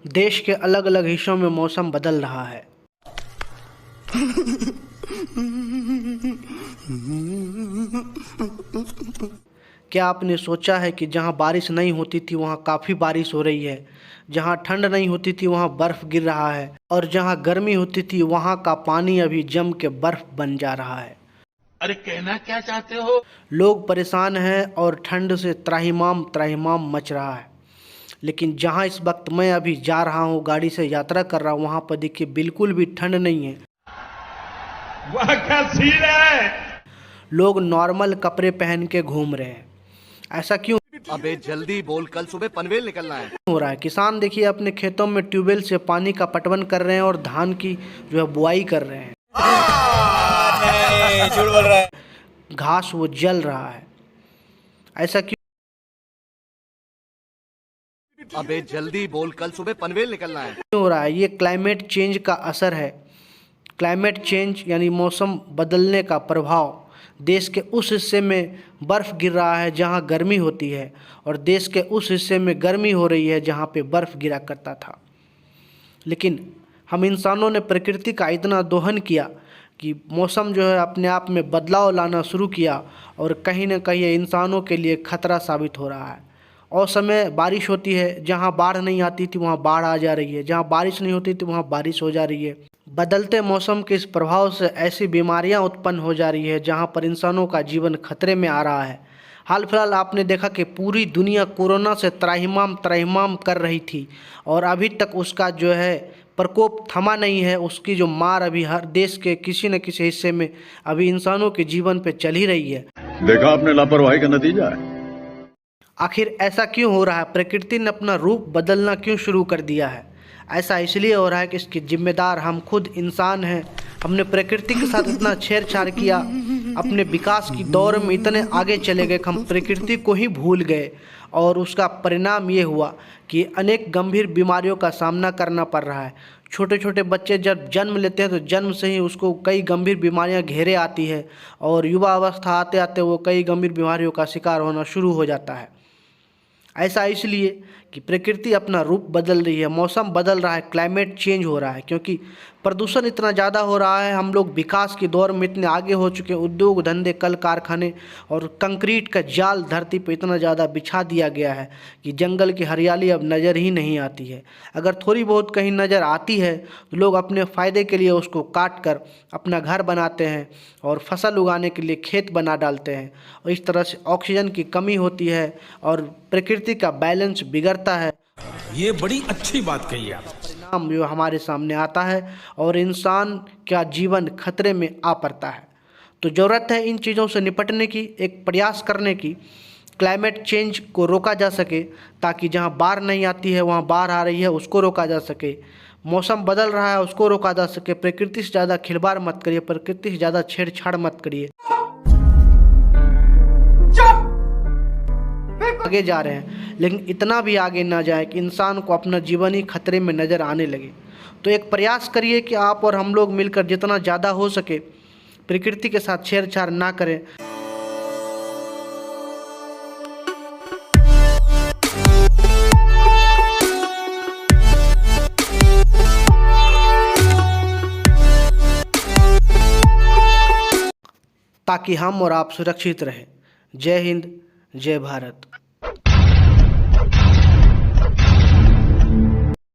देश के अलग अलग हिस्सों में मौसम बदल रहा है। क्या आपने सोचा है कि जहां बारिश नहीं होती थी वहां काफ़ी बारिश हो रही है, जहां ठंड नहीं होती थी वहां बर्फ़ गिर रहा है और जहां गर्मी होती थी वहां का पानी अभी जम के बर्फ़ बन जा रहा है। अरे कहना क्या चाहते हो? लोग परेशान हैं और ठंड से त्राहिमाम त्राहिमाम मच रहा है। लेकिन जहां इस वक्त मैं अभी जा रहा हूं, गाड़ी से यात्रा कर रहा हूं, वहां पर देखिए बिल्कुल भी ठंड नहीं है। वाह क्या सीन है! लोग नॉर्मल कपड़े पहन के घूम रहे हैं। ऐसा क्यों अबे जल्दी बोल, कल सुबह पनवेल निकलना है। हो रहा है? किसान देखिए अपने खेतों में ट्यूबवेल से पानी का पटवन कर रहे हैं और धान की जो है बुआई कर रहे हैं। नहीं, झूठ बोल रहा है। घास वो जल रहा है। ऐसा क्यों अबे जल्दी बोल, कल सुबह पनवेल निकलना है। हो रहा है? ये क्लाइमेट चेंज का असर है। क्लाइमेट चेंज यानी मौसम बदलने का प्रभाव। देश के उस हिस्से में बर्फ़ गिर रहा है जहां गर्मी होती है और देश के उस हिस्से में गर्मी हो रही है जहां पे बर्फ़ गिरा करता था। लेकिन हम इंसानों ने प्रकृति का इतना दोहन किया कि मौसम जो है अपने आप में बदलाव लाना शुरू किया और कहीं ना कहीं ये इंसानों के लिए खतरा साबित हो रहा है। असमय बारिश होती है, जहाँ बाढ़ नहीं आती थी वहाँ बाढ़ आ जा रही है, जहाँ बारिश नहीं होती थी वहाँ बारिश हो जा रही है। बदलते मौसम के इस प्रभाव से ऐसी बीमारियाँ उत्पन्न हो जा रही है जहाँ पर इंसानों का जीवन खतरे में आ रहा है। हाल फिलहाल आपने देखा कि पूरी दुनिया कोरोना से त्राहिमाम त्राहिमाम कर रही थी और अभी तक उसका जो है प्रकोप थमा नहीं है। उसकी जो मार अभी हर देश के किसी न किसी हिस्से में अभी इंसानों के जीवन पे चल ही रही है। देखा आपने लापरवाही का नतीजा है। आखिर ऐसा क्यों हो रहा है? प्रकृति ने अपना रूप बदलना क्यों शुरू कर दिया है? ऐसा इसलिए हो रहा है कि इसके जिम्मेदार हम खुद इंसान हैं। हमने प्रकृति के साथ इतना छेड़छाड़ किया, अपने विकास की दौर में इतने आगे चले गए कि हम प्रकृति को ही भूल गए और उसका परिणाम ये हुआ कि अनेक गंभीर बीमारियों का सामना करना पड़ रहा है। छोटे छोटे बच्चे जब जन्म लेते हैं तो जन्म से ही उसको कई गंभीर बीमारियां घेरे आती है और युवा अवस्था आते आते वो कई गंभीर बीमारियों का शिकार होना शुरू हो जाता है। ऐसा इसलिए कि प्रकृति अपना रूप बदल रही है, मौसम बदल रहा है, क्लाइमेट चेंज हो रहा है क्योंकि प्रदूषण इतना ज़्यादा हो रहा है। हम लोग विकास के दौर में इतने आगे हो चुके हैं, उद्योग धंधे, कल कारखाने और कंक्रीट का जाल धरती पर इतना ज़्यादा बिछा दिया गया है कि जंगल की हरियाली अब नज़र ही नहीं आती है। अगर थोड़ी बहुत कहीं नज़र आती है तो लोग अपने फ़ायदे के लिए उसको काट कर अपना घर बनाते हैं और फसल उगाने के लिए खेत बना डालते हैं और इस तरह से ऑक्सीजन की कमी होती है और प्रकृति का बैलेंस बिगड़ता है। ये बड़ी अच्छी बात कही आप। परिणाम जो हमारे सामने आता है और इंसान का जीवन खतरे में आ पड़ता है। तो ज़रूरत है इन चीज़ों से निपटने की, एक प्रयास करने की, क्लाइमेट चेंज को रोका जा सके ताकि जहां बाढ़ नहीं आती है वहां बाढ़ आ रही है उसको रोका जा सके, मौसम बदल रहा है उसको रोका जा सके। प्रकृति से ज़्यादा खिलवाड़ मत करिए, प्रकृति से ज़्यादा छेड़छाड़ मत करिए। आगे जा रहे हैं लेकिन इतना भी आगे ना जाए कि इंसान को अपना जीवन ही खतरे में नज़र आने लगे। तो एक प्रयास करिए कि आप और हम लोग मिलकर जितना ज़्यादा हो सके प्रकृति के साथ छेड़छाड़ ना करें। ताकि हम और आप सुरक्षित रहें। जय हिंद, जय भारत।